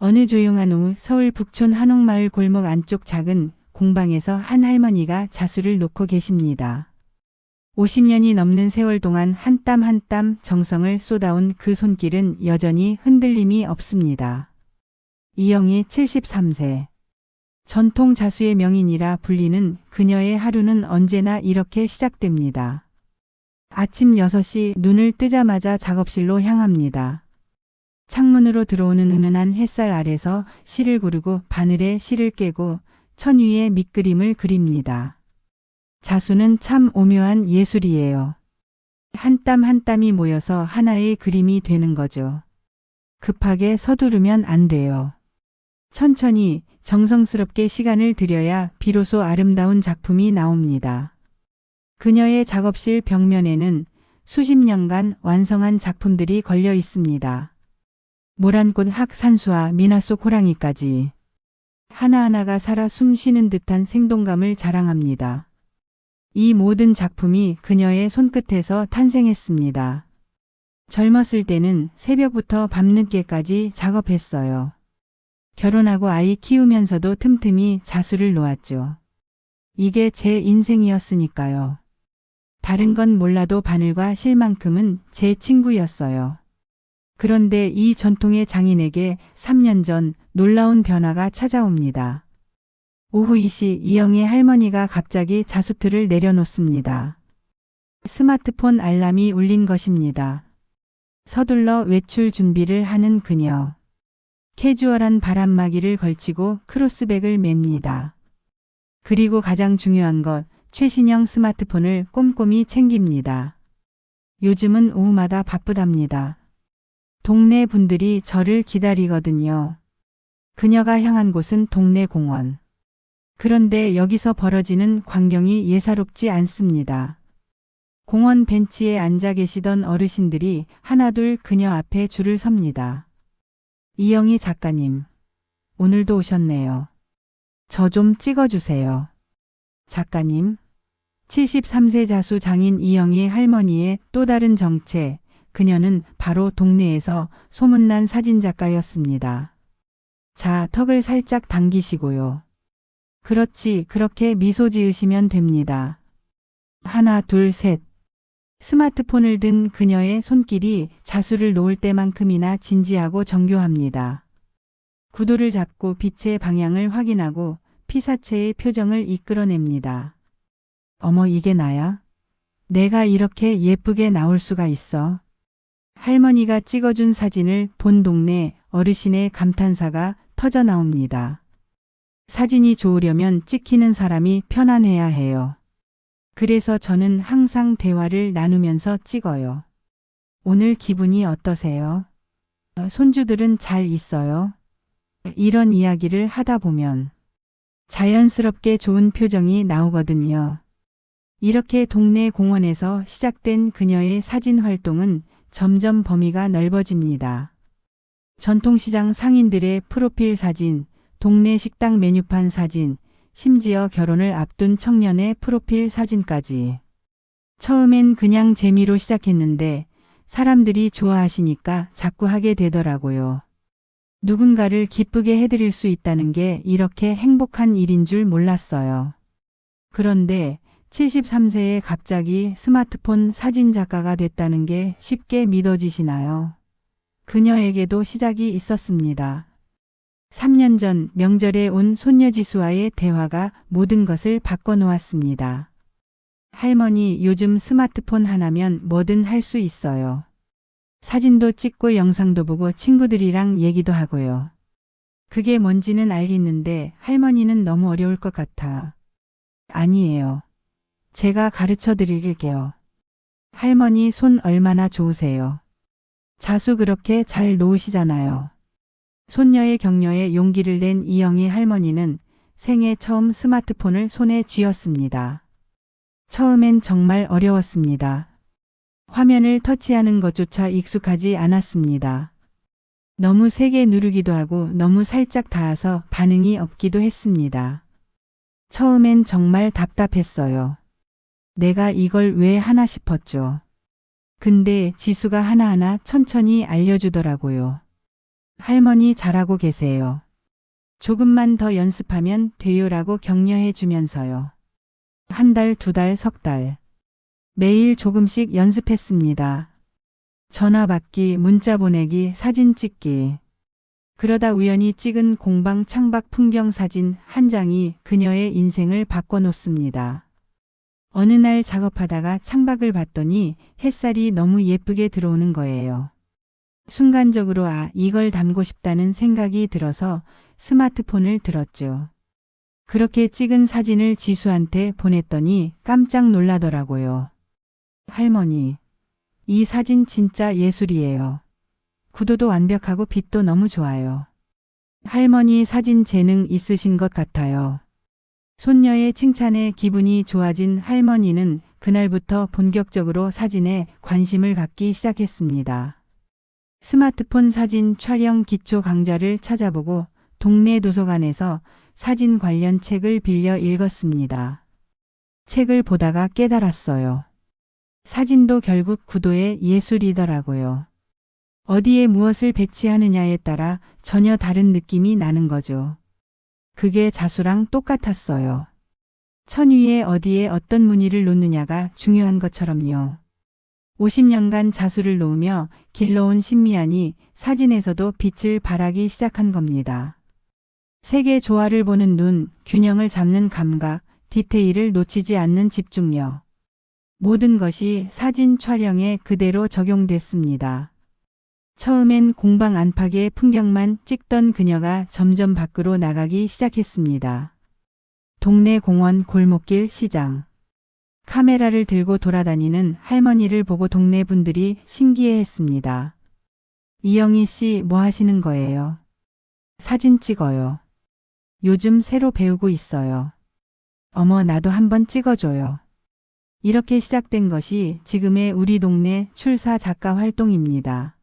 어느 조용한 오후 서울 북촌 한옥마을 골목 안쪽 작은 공방에서 한 할머니가 자수를 놓고 계십니다. 50년이 넘는 세월 동안 한 땀 한 땀 정성을 쏟아온 그 손길은 여전히 흔들림이 없습니다. 이영희 73세. 전통 자수의 명인이라 불리는 그녀의 하루는 언제나 이렇게 시작됩니다. 아침 6시 눈을 뜨자마자 작업실로 향합니다. 창문으로 들어오는 은은한 햇살 아래서 실을 고르고 바늘에 실을 꿰고 천 위에 밑그림을 그립니다. 자수는 참 오묘한 예술이에요. 한 땀 한 땀이 모여서 하나의 그림이 되는 거죠. 급하게 서두르면 안 돼요. 천천히 정성스럽게 시간을 들여야 비로소 아름다운 작품이 나옵니다. 그녀의 작업실 벽면에는 수십 년간 완성한 작품들이 걸려 있습니다. 모란꽃 학산수와 미나 속 호랑이까지 하나하나가 살아 숨쉬는 듯한 생동감을 자랑합니다. 이 모든 작품이 그녀의 손끝에서 탄생했습니다. 젊었을 때는 새벽부터 밤늦게까지 작업했어요. 결혼하고 아이 키우면서도 틈틈이 자수를 놓았죠. 이게 제 인생이었으니까요. 다른 건 몰라도 바늘과 실만큼은 제 친구였어요. 그런데 이 전통의 장인에게 3년 전 놀라운 변화가 찾아옵니다. 오후 2시 이영희 할머니가 갑자기 자수틀을 내려놓습니다. 스마트폰 알람이 울린 것입니다. 서둘러 외출 준비를 하는 그녀. 캐주얼한 바람막이를 걸치고 크로스백을 맵니다. 그리고 가장 중요한 것, 최신형 스마트폰을 꼼꼼히 챙깁니다. 요즘은 오후마다 바쁘답니다. 동네 분들이 저를 기다리거든요. 그녀가 향한 곳은 동네 공원. 그런데 여기서 벌어지는 광경이 예사롭지 않습니다. 공원 벤치에 앉아 계시던 어르신들이 하나둘 그녀 앞에 줄을 섭니다. 이영희 작가님, 오늘도 오셨네요. 저 좀 찍어주세요. 작가님, 73세 자수 장인 이영희 할머니의 또 다른 정체, 그녀는 바로 동네에서 소문난 사진작가였습니다. 자, 턱을 살짝 당기시고요. 그렇지, 그렇게 미소 지으시면 됩니다. 하나, 둘, 셋. 스마트폰을 든 그녀의 손길이 자수를 놓을 때만큼이나 진지하고 정교합니다. 구도를 잡고 빛의 방향을 확인하고 피사체의 표정을 이끌어냅니다. 어머, 이게 나야? 내가 이렇게 예쁘게 나올 수가 있어? 할머니가 찍어준 사진을 본 동네 어르신의 감탄사가 터져 나옵니다. 사진이 좋으려면 찍히는 사람이 편안해야 해요. 그래서 저는 항상 대화를 나누면서 찍어요. 오늘 기분이 어떠세요? 손주들은 잘 있어요? 이런 이야기를 하다 보면 자연스럽게 좋은 표정이 나오거든요. 이렇게 동네 공원에서 시작된 그녀의 사진 활동은 점점 범위가 넓어집니다. 전통시장 상인들의 프로필 사진, 동네 식당 메뉴판 사진, 심지어 결혼을 앞둔 청년의 프로필 사진까지. 처음엔 그냥 재미로 시작했는데 사람들이 좋아하시니까 자꾸 하게 되더라고요. 누군가를 기쁘게 해드릴 수 있다는 게 이렇게 행복한 일인 줄 몰랐어요. 그런데 73세에 갑자기 스마트폰 사진 작가가 됐다는 게 쉽게 믿어지시나요? 그녀에게도 시작이 있었습니다. 3년 전 명절에 온 손녀 지수와의 대화가 모든 것을 바꿔놓았습니다. 할머니, 요즘 스마트폰 하나면 뭐든 할 수 있어요. 사진도 찍고 영상도 보고 친구들이랑 얘기도 하고요. 그게 뭔지는 알겠는데 할머니는 너무 어려울 것 같아. 아니에요. 제가 가르쳐 드릴게요. 할머니 손 얼마나 좋으세요? 자수 그렇게 잘 놓으시잖아요. 손녀의 격려에 용기를 낸 이영희 할머니는 생애 처음 스마트폰을 손에 쥐었습니다. 처음엔 정말 어려웠습니다. 화면을 터치하는 것조차 익숙하지 않았습니다. 너무 세게 누르기도 하고 너무 살짝 닿아서 반응이 없기도 했습니다. 처음엔 정말 답답했어요. 내가 이걸 왜 하나 싶었죠. 근데 지수가 하나하나 천천히 알려주더라고요. 할머니 잘하고 계세요. 조금만 더 연습하면 돼요라고 격려해 주면서요. 한 달, 두 달, 석 달. 매일 조금씩 연습했습니다. 전화 받기, 문자 보내기, 사진 찍기. 그러다 우연히 찍은 공방 창밖 풍경 사진 한 장이 그녀의 인생을 바꿔놓습니다. 어느 날 작업하다가 창밖을 봤더니 햇살이 너무 예쁘게 들어오는 거예요. 순간적으로 이걸 담고 싶다는 생각이 들어서 스마트폰을 들었죠. 그렇게 찍은 사진을 지수한테 보냈더니 깜짝 놀라더라고요. 할머니, 이 사진 진짜 예술이에요. 구도도 완벽하고 빛도 너무 좋아요. 할머니 사진 재능 있으신 것 같아요. 손녀의 칭찬에 기분이 좋아진 할머니는 그날부터 본격적으로 사진에 관심을 갖기 시작했습니다. 스마트폰 사진 촬영 기초 강좌를 찾아보고 동네 도서관에서 사진 관련 책을 빌려 읽었습니다. 책을 보다가 깨달았어요. 사진도 결국 구도의 예술이더라고요. 어디에 무엇을 배치하느냐에 따라 전혀 다른 느낌이 나는 거죠. 그게 자수랑 똑같았어요. 천 위에 어디에 어떤 무늬를 놓느냐가 중요한 것처럼요. 50년간 자수를 놓으며 길러온 신미안이 사진에서도 빛을 발하기 시작한 겁니다. 색의 조화를 보는 눈, 균형을 잡는 감각, 디테일을 놓치지 않는 집중력. 모든 것이 사진 촬영에 그대로 적용됐습니다. 처음엔 공방 안팎의 풍경만 찍던 그녀가 점점 밖으로 나가기 시작했습니다. 동네 공원, 골목길, 시장. 카메라를 들고 돌아다니는 할머니를 보고 동네 분들이 신기해했습니다. 이영희 씨 뭐 하시는 거예요? 사진 찍어요. 요즘 새로 배우고 있어요. 어머, 나도 한번 찍어줘요. 이렇게 시작된 것이 지금의 우리 동네 출사 작가 활동입니다.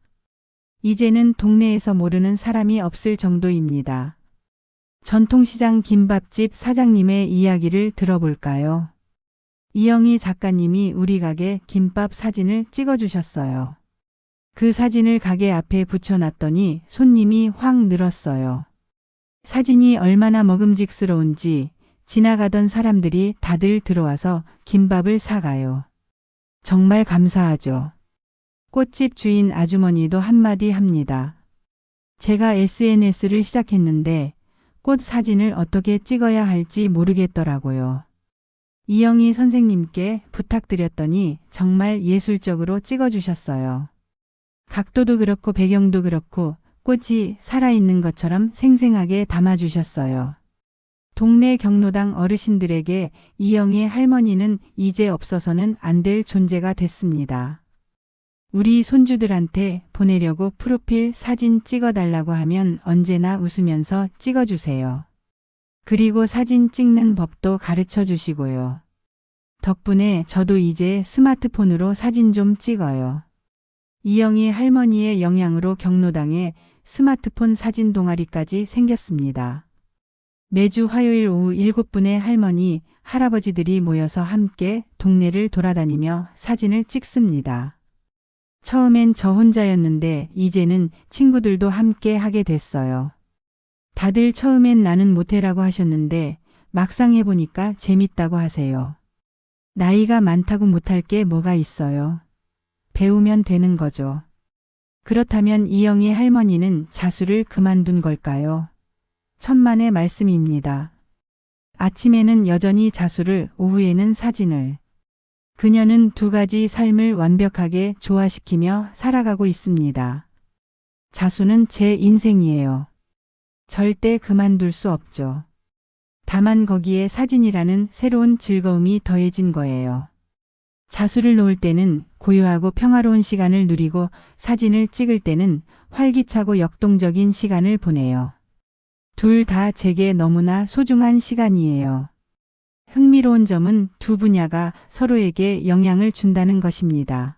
이제는 동네에서 모르는 사람이 없을 정도입니다. 전통시장 김밥집 사장님의 이야기를 들어볼까요? 이영희 작가님이 우리 가게 김밥 사진을 찍어주셨어요. 그 사진을 가게 앞에 붙여놨더니 손님이 확 늘었어요. 사진이 얼마나 먹음직스러운지 지나가던 사람들이 다들 들어와서 김밥을 사가요. 정말 감사하죠. 꽃집 주인 아주머니도 한마디 합니다. 제가 SNS를 시작했는데 꽃 사진을 어떻게 찍어야 할지 모르겠더라고요. 이영희 선생님께 부탁드렸더니 정말 예술적으로 찍어주셨어요. 각도도 그렇고 배경도 그렇고 꽃이 살아있는 것처럼 생생하게 담아주셨어요. 동네 경로당 어르신들에게 이영희 할머니는 이제 없어서는 안 될 존재가 됐습니다. 우리 손주들한테 보내려고 프로필 사진 찍어달라고 하면 언제나 웃으면서 찍어주세요. 그리고 사진 찍는 법도 가르쳐 주시고요. 덕분에 저도 이제 스마트폰으로 사진 좀 찍어요. 이영희 할머니의 영향으로 경로당에 스마트폰 사진 동아리까지 생겼습니다. 매주 화요일 오후 7분의 할머니, 할아버지들이 모여서 함께 동네를 돌아다니며 사진을 찍습니다. 처음엔 저 혼자였는데 이제는 친구들도 함께 하게 됐어요. 다들 처음엔 나는 못해라고 하셨는데 막상 해보니까 재밌다고 하세요. 나이가 많다고 못할 게 뭐가 있어요. 배우면 되는 거죠. 그렇다면 이영희 할머니는 자수를 그만둔 걸까요? 천만의 말씀입니다. 아침에는 여전히 자수를, 오후에는 사진을. 그녀는 두 가지 삶을 완벽하게 조화시키며 살아가고 있습니다. 자수는 제 인생이에요. 절대 그만둘 수 없죠. 다만 거기에 사진이라는 새로운 즐거움이 더해진 거예요. 자수를 놓을 때는 고요하고 평화로운 시간을 누리고 사진을 찍을 때는 활기차고 역동적인 시간을 보내요. 둘 다 제게 너무나 소중한 시간이에요. 흥미로운 점은 두 분야가 서로에게 영향을 준다는 것입니다.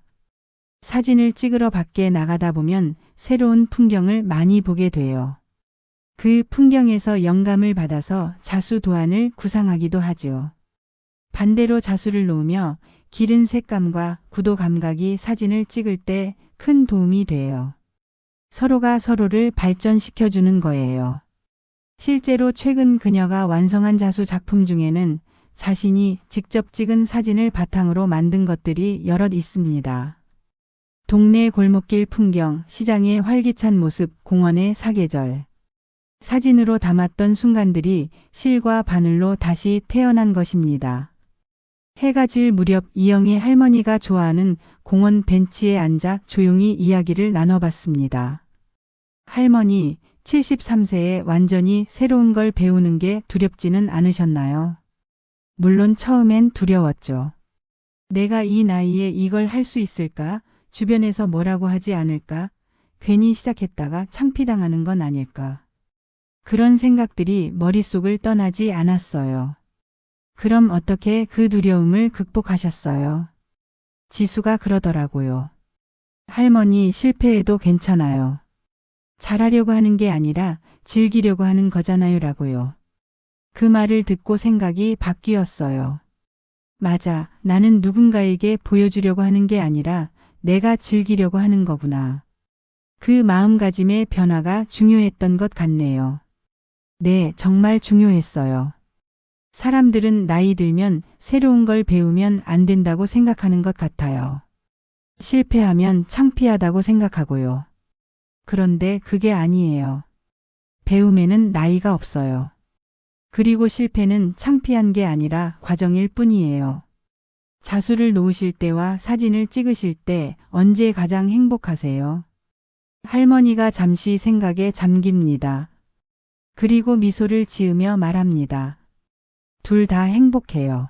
사진을 찍으러 밖에 나가다 보면 새로운 풍경을 많이 보게 돼요. 그 풍경에서 영감을 받아서 자수 도안을 구상하기도 하죠. 반대로 자수를 놓으며 기른 색감과 구도 감각이 사진을 찍을 때 큰 도움이 돼요. 서로가 서로를 발전시켜주는 거예요. 실제로 최근 그녀가 완성한 자수 작품 중에는 자신이 직접 찍은 사진을 바탕으로 만든 것들이 여럿 있습니다. 동네 골목길 풍경, 시장의 활기찬 모습, 공원의 사계절. 사진으로 담았던 순간들이 실과 바늘로 다시 태어난 것입니다. 해가 질 무렵 이영희 할머니가 좋아하는 공원 벤치에 앉아 조용히 이야기를 나눠봤습니다. 할머니, 73세에 완전히 새로운 걸 배우는 게 두렵지는 않으셨나요? 물론 처음엔 두려웠죠. 내가 이 나이에 이걸 할 수 있을까? 주변에서 뭐라고 하지 않을까? 괜히 시작했다가 창피당하는 건 아닐까? 그런 생각들이 머릿속을 떠나지 않았어요. 그럼 어떻게 그 두려움을 극복하셨어요? 지수가 그러더라고요. 할머니, 실패해도 괜찮아요. 잘하려고 하는 게 아니라 즐기려고 하는 거잖아요 라고요. 그 말을 듣고 생각이 바뀌었어요. 맞아, 나는 누군가에게 보여주려고 하는 게 아니라 내가 즐기려고 하는 거구나. 그 마음가짐의 변화가 중요했던 것 같네요. 네, 정말 중요했어요. 사람들은 나이 들면 새로운 걸 배우면 안 된다고 생각하는 것 같아요. 실패하면 창피하다고 생각하고요. 그런데 그게 아니에요. 배움에는 나이가 없어요. 그리고 실패는 창피한 게 아니라 과정일 뿐이에요. 자수를 놓으실 때와 사진을 찍으실 때 언제 가장 행복하세요? 할머니가 잠시 생각에 잠깁니다. 그리고 미소를 지으며 말합니다. 둘 다 행복해요.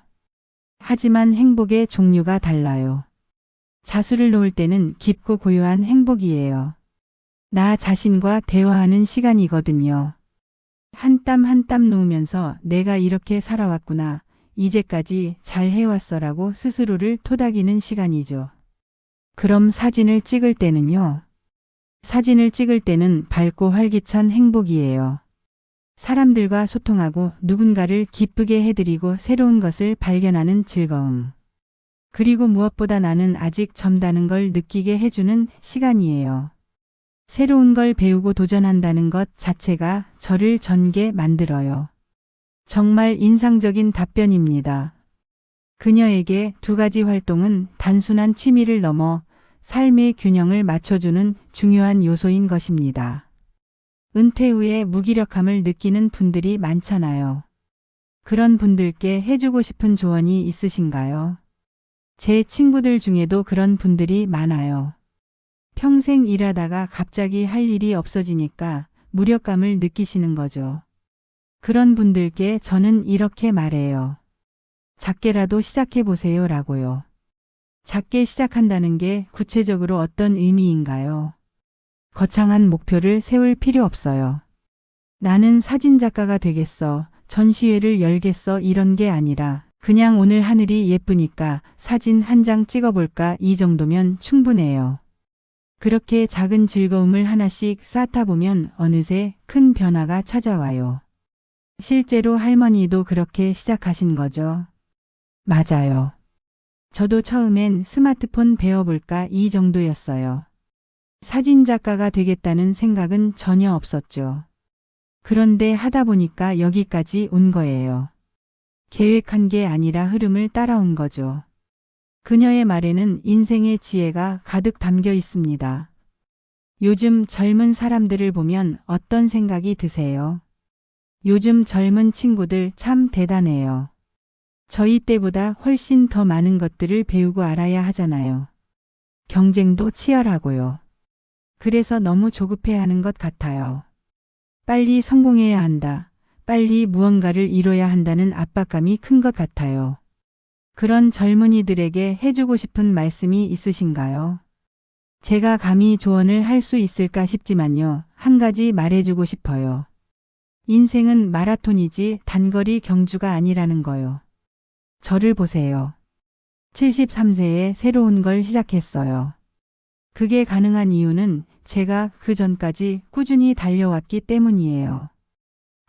하지만 행복의 종류가 달라요. 자수를 놓을 때는 깊고 고요한 행복이에요. 나 자신과 대화하는 시간이거든요. 한 땀 한 땀 놓으면서 내가 이렇게 살아왔구나. 이제까지 잘 해왔어라고 스스로를 토닥이는 시간이죠. 그럼 사진을 찍을 때는요? 사진을 찍을 때는 밝고 활기찬 행복이에요. 사람들과 소통하고 누군가를 기쁘게 해드리고 새로운 것을 발견하는 즐거움. 그리고 무엇보다 나는 아직 젊다는 걸 느끼게 해주는 시간이에요. 새로운 걸 배우고 도전한다는 것 자체가 저를 젊게 만들어요. 정말 인상적인 답변입니다. 그녀에게 두 가지 활동은 단순한 취미를 넘어 삶의 균형을 맞춰주는 중요한 요소인 것입니다. 은퇴 후에 무기력함을 느끼는 분들이 많잖아요. 그런 분들께 해주고 싶은 조언이 있으신가요? 제 친구들 중에도 그런 분들이 많아요. 평생 일하다가 갑자기 할 일이 없어지니까 무력감을 느끼시는 거죠. 그런 분들께 저는 이렇게 말해요. 작게라도 시작해 보세요 라고요. 작게 시작한다는 게 구체적으로 어떤 의미인가요? 거창한 목표를 세울 필요 없어요. 나는 사진작가가 되겠어, 전시회를 열겠어 이런 게 아니라 그냥 오늘 하늘이 예쁘니까 사진 한 장 찍어볼까 이 정도면 충분해요. 그렇게 작은 즐거움을 하나씩 쌓다 보면 어느새 큰 변화가 찾아와요. 실제로 할머니도 그렇게 시작하신 거죠? 맞아요. 저도 처음엔 스마트폰 배워볼까 이 정도였어요. 사진작가가 되겠다는 생각은 전혀 없었죠. 그런데 하다 보니까 여기까지 온 거예요. 계획한 게 아니라 흐름을 따라온 거죠. 그녀의 말에는 인생의 지혜가 가득 담겨 있습니다. 요즘 젊은 사람들을 보면 어떤 생각이 드세요? 요즘 젊은 친구들 참 대단해요. 저희 때보다 훨씬 더 많은 것들을 배우고 알아야 하잖아요. 경쟁도 치열하고요. 그래서 너무 조급해하는 것 같아요. 빨리 성공해야 한다. 빨리 무언가를 이뤄야 한다는 압박감이 큰 것 같아요. 그런 젊은이들에게 해주고 싶은 말씀이 있으신가요? 제가 감히 조언을 할 수 있을까 싶지만요. 한 가지 말해주고 싶어요. 인생은 마라톤이지 단거리 경주가 아니라는 거요. 저를 보세요. 73세에 새로운 걸 시작했어요. 그게 가능한 이유는 제가 그 전까지 꾸준히 달려왔기 때문이에요.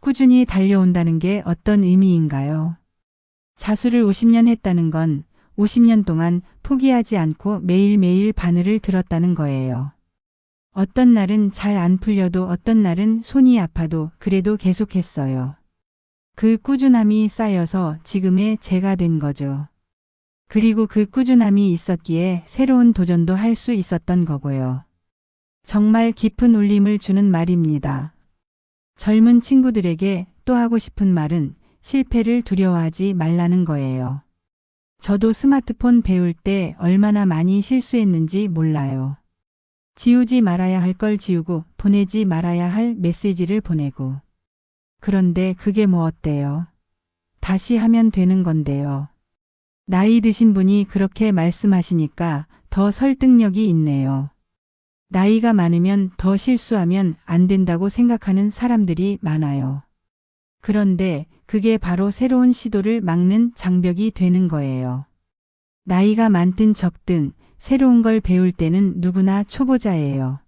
꾸준히 달려온다는 게 어떤 의미인가요? 자수를 50년 했다는 건 50년 동안 포기하지 않고 매일매일 바늘을 들었다는 거예요. 어떤 날은 잘 안 풀려도 어떤 날은 손이 아파도 그래도 계속했어요. 그 꾸준함이 쌓여서 지금의 제가 된 거죠. 그리고 그 꾸준함이 있었기에 새로운 도전도 할 수 있었던 거고요. 정말 깊은 울림을 주는 말입니다. 젊은 친구들에게 또 하고 싶은 말은 실패를 두려워하지 말라는 거예요. 저도 스마트폰 배울 때 얼마나 많이 실수했는지 몰라요. 지우지 말아야 할 걸 지우고 보내지 말아야 할 메시지를 보내고. 그런데 그게 뭐 어때요? 다시 하면 되는 건데요. 나이 드신 분이 그렇게 말씀하시니까 더 설득력이 있네요. 나이가 많으면 더 실수하면 안 된다고 생각하는 사람들이 많아요. 그런데 그게 바로 새로운 시도를 막는 장벽이 되는 거예요. 나이가 많든 적든 새로운 걸 배울 때는 누구나 초보자예요.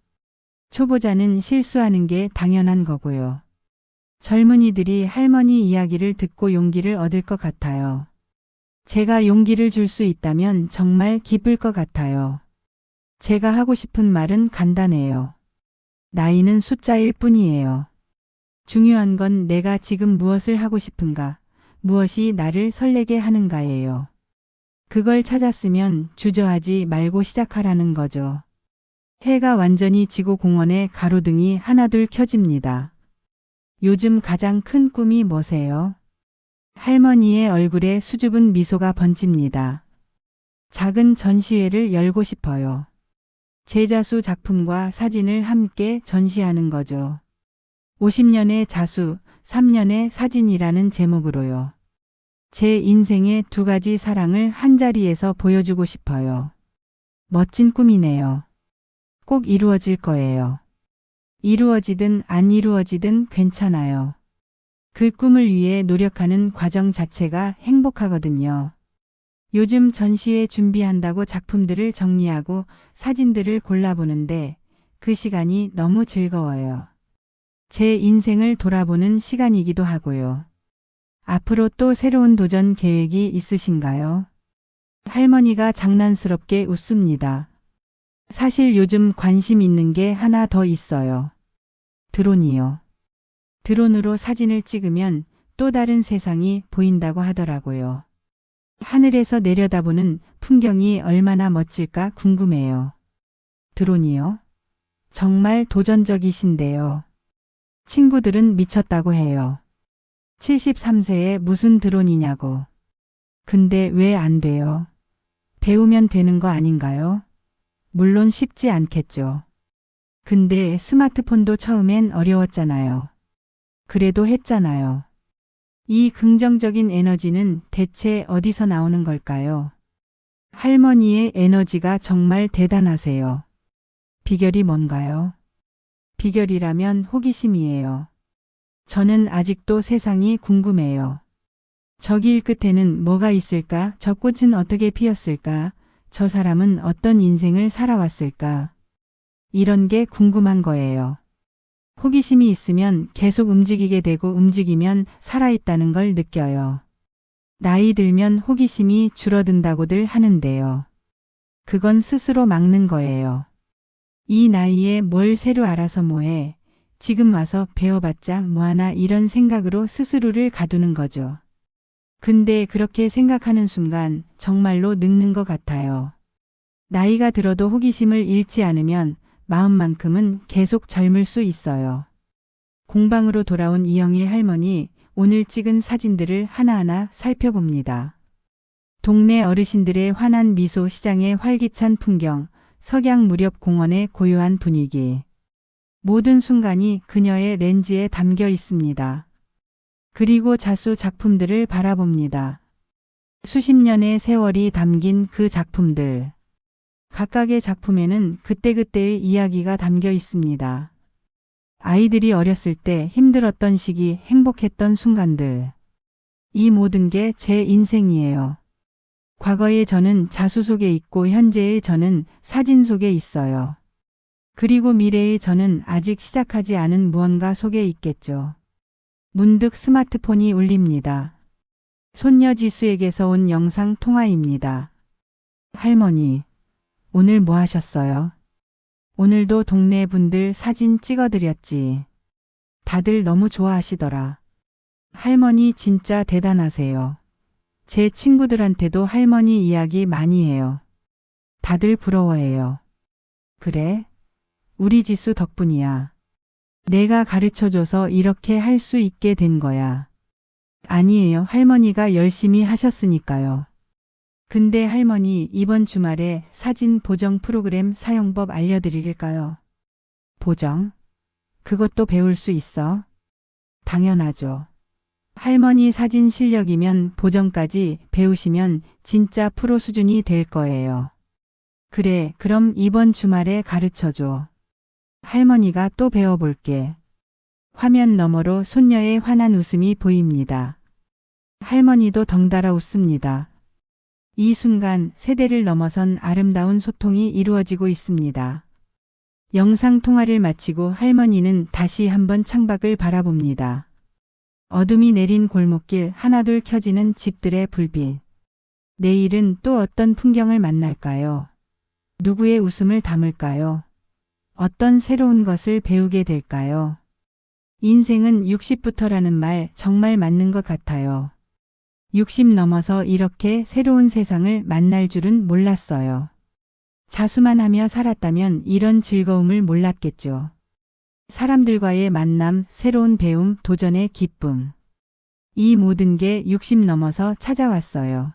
초보자는 실수하는 게 당연한 거고요. 젊은이들이 할머니 이야기를 듣고 용기를 얻을 것 같아요. 제가 용기를 줄 수 있다면 정말 기쁠 것 같아요. 제가 하고 싶은 말은 간단해요. 나이는 숫자일 뿐이에요. 중요한 건 내가 지금 무엇을 하고 싶은가, 무엇이 나를 설레게 하는가예요. 그걸 찾았으면 주저하지 말고 시작하라는 거죠. 해가 완전히 지고 공원에 가로등이 하나둘 켜집니다. 요즘 가장 큰 꿈이 뭐세요? 할머니의 얼굴에 수줍은 미소가 번집니다. 작은 전시회를 열고 싶어요. 제자수 작품과 사진을 함께 전시하는 거죠. 50년의 자수, 3년의 사진이라는 제목으로요. 제 인생의 두 가지 사랑을 한자리에서 보여주고 싶어요. 멋진 꿈이네요. 꼭 이루어질 거예요. 이루어지든 안 이루어지든 괜찮아요. 그 꿈을 위해 노력하는 과정 자체가 행복하거든요. 요즘 전시회 준비한다고 작품들을 정리하고 사진들을 골라보는데 그 시간이 너무 즐거워요. 제 인생을 돌아보는 시간이기도 하고요. 앞으로 또 새로운 도전 계획이 있으신가요? 할머니가 장난스럽게 웃습니다. 사실 요즘 관심 있는 게 하나 더 있어요. 드론이요. 드론으로 사진을 찍으면 또 다른 세상이 보인다고 하더라고요. 하늘에서 내려다보는 풍경이 얼마나 멋질까 궁금해요. 드론이요? 정말 도전적이신데요. 친구들은 미쳤다고 해요. 73세에 무슨 드론이냐고. 근데 왜 안 돼요? 배우면 되는 거 아닌가요? 물론 쉽지 않겠죠. 근데 스마트폰도 처음엔 어려웠잖아요. 그래도 했잖아요. 이 긍정적인 에너지는 대체 어디서 나오는 걸까요? 할머니의 에너지가 정말 대단하세요. 비결이 뭔가요? 비결이라면 호기심이에요. 저는 아직도 세상이 궁금해요. 저 길 끝에는 뭐가 있을까? 저 꽃은 어떻게 피었을까? 저 사람은 어떤 인생을 살아왔을까? 이런 게 궁금한 거예요. 호기심이 있으면 계속 움직이게 되고 움직이면 살아있다는 걸 느껴요. 나이 들면 호기심이 줄어든다고들 하는데요. 그건 스스로 막는 거예요. 이 나이에 뭘 새로 알아서 뭐해. 지금 와서 배워봤자 뭐하나 이런 생각으로 스스로를 가두는 거죠. 근데 그렇게 생각하는 순간 정말로 늙는 것 같아요. 나이가 들어도 호기심을 잃지 않으면 마음만큼은 계속 젊을 수 있어요. 공방으로 돌아온 이영희 할머니, 오늘 찍은 사진들을 하나하나 살펴봅니다. 동네 어르신들의 환한 미소, 시장의 활기찬 풍경, 석양 무렵 공원의 고요한 분위기. 모든 순간이 그녀의 렌즈에 담겨 있습니다. 그리고 자수 작품들을 바라봅니다. 수십 년의 세월이 담긴 그 작품들. 각각의 작품에는 그때그때의 이야기가 담겨 있습니다. 아이들이 어렸을 때 힘들었던 시기, 행복했던 순간들. 이 모든 게 제 인생이에요. 과거의 저는 자수 속에 있고 현재의 저는 사진 속에 있어요. 그리고 미래의 저는 아직 시작하지 않은 무언가 속에 있겠죠. 문득 스마트폰이 울립니다. 손녀 지수에게서 온 영상 통화입니다. 할머니, 오늘 뭐 하셨어요? 오늘도 동네 분들 사진 찍어드렸지. 다들 너무 좋아하시더라. 할머니 진짜 대단하세요. 제 친구들한테도 할머니 이야기 많이 해요. 다들 부러워해요. 그래? 우리 지수 덕분이야. 내가 가르쳐줘서 이렇게 할 수 있게 된 거야. 아니에요. 할머니가 열심히 하셨으니까요. 근데 할머니 이번 주말에 사진 보정 프로그램 사용법 알려드릴까요? 보정? 그것도 배울 수 있어? 당연하죠. 할머니 사진 실력이면 보정까지 배우시면 진짜 프로 수준이 될 거예요. 그래, 그럼 이번 주말에 가르쳐줘. 할머니가 또 배워볼게. 화면 너머로 손녀의 환한 웃음이 보입니다. 할머니도 덩달아 웃습니다. 이 순간 세대를 넘어선 아름다운 소통이 이루어지고 있습니다. 영상 통화를 마치고 할머니는 다시 한번 창밖을 바라봅니다. 어둠이 내린 골목길 하나둘 켜지는 집들의 불빛. 내일은 또 어떤 풍경을 만날까요? 누구의 웃음을 담을까요? 어떤 새로운 것을 배우게 될까요? 인생은 60부터라는 말 정말 맞는 것 같아요. 60 넘어서 이렇게 새로운 세상을 만날 줄은 몰랐어요. 자수만 하며 살았다면 이런 즐거움을 몰랐겠죠. 사람들과의 만남, 새로운 배움, 도전의 기쁨. 이 모든 게 60 넘어서 찾아왔어요.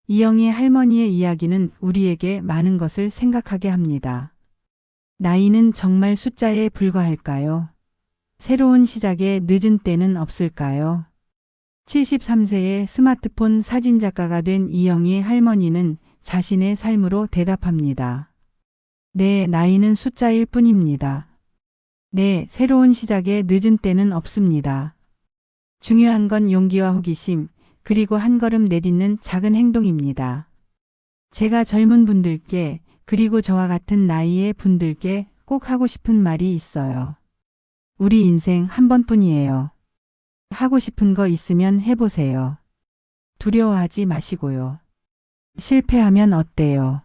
이영희 할머니의 이야기는 우리에게 많은 것을 생각하게 합니다. 나이는 정말 숫자에 불과할까요? 새로운 시작에 늦은 때는 없을까요? 73세의 스마트폰 사진작가가 된 이영희 할머니는 자신의 삶으로 대답합니다. 네, 나이는 숫자일 뿐입니다. 네, 새로운 시작에 늦은 때는 없습니다. 중요한 건 용기와 호기심, 그리고 한 걸음 내딛는 작은 행동입니다. 제가 젊은 분들께, 그리고 저와 같은 나이의 분들께 꼭 하고 싶은 말이 있어요. 우리 인생 한 번뿐이에요. 하고 싶은 거 있으면 해보세요. 두려워하지 마시고요. 실패하면 어때요?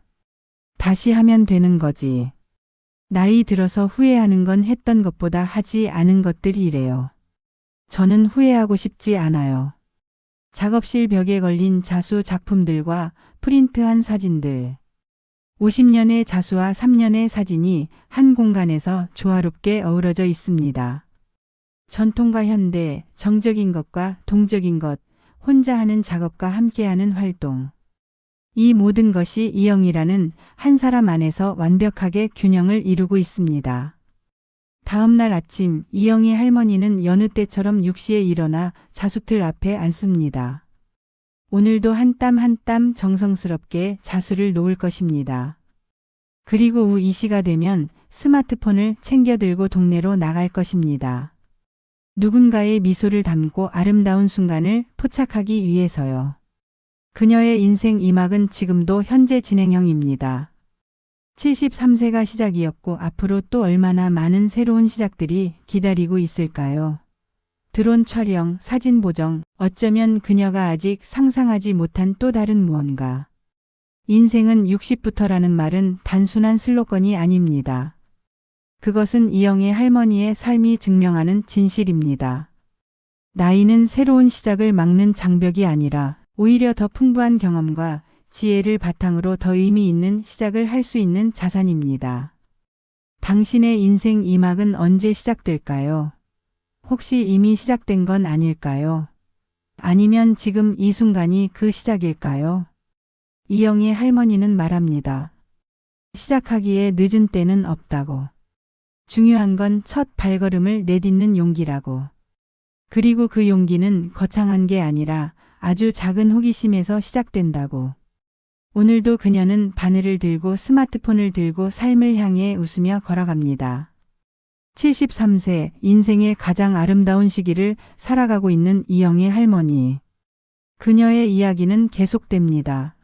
다시 하면 되는 거지. 나이 들어서 후회하는 건 했던 것보다 하지 않은 것들이래요. 저는 후회하고 싶지 않아요. 작업실 벽에 걸린 자수 작품들과 프린트한 사진들. 50년의 자수와 3년의 사진이 한 공간에서 조화롭게 어우러져 있습니다. 전통과 현대, 정적인 것과 동적인 것, 혼자 하는 작업과 함께하는 활동. 이 모든 것이 이영이라는 한 사람 안에서 완벽하게 균형을 이루고 있습니다. 다음 날 아침 이영희 할머니는 여느 때처럼 6시에 일어나 자수틀 앞에 앉습니다. 오늘도 한 땀 한 땀 정성스럽게 자수를 놓을 것입니다. 그리고 오후 2시가 되면 스마트폰을 챙겨 들고 동네로 나갈 것입니다. 누군가의 미소를 담고 아름다운 순간을 포착하기 위해서요. 그녀의 인생 2막은 지금도 현재 진행형입니다. 73세가 시작이었고 앞으로 또 얼마나 많은 새로운 시작들이 기다리고 있을까요? 드론 촬영, 사진 보정, 어쩌면 그녀가 아직 상상하지 못한 또 다른 무언가. 인생은 60부터라는 말은 단순한 슬로건이 아닙니다. 그것은 이영애 할머니의 삶이 증명하는 진실입니다. 나이는 새로운 시작을 막는 장벽이 아니라 오히려 더 풍부한 경험과 지혜를 바탕으로 더 의미 있는 시작을 할 수 있는 자산입니다. 당신의 인생 2막은 언제 시작될까요? 혹시 이미 시작된 건 아닐까요? 아니면 지금 이 순간이 그 시작일까요? 이영희 할머니는 말합니다. 시작하기에 늦은 때는 없다고. 중요한 건 첫 발걸음을 내딛는 용기라고. 그리고 그 용기는 거창한 게 아니라 아주 작은 호기심에서 시작된다고. 오늘도 그녀는 바늘을 들고 스마트폰을 들고 삶을 향해 웃으며 걸어갑니다. 73세 인생의 가장 아름다운 시기를 살아가고 있는 이영애 할머니. 그녀의 이야기는 계속됩니다.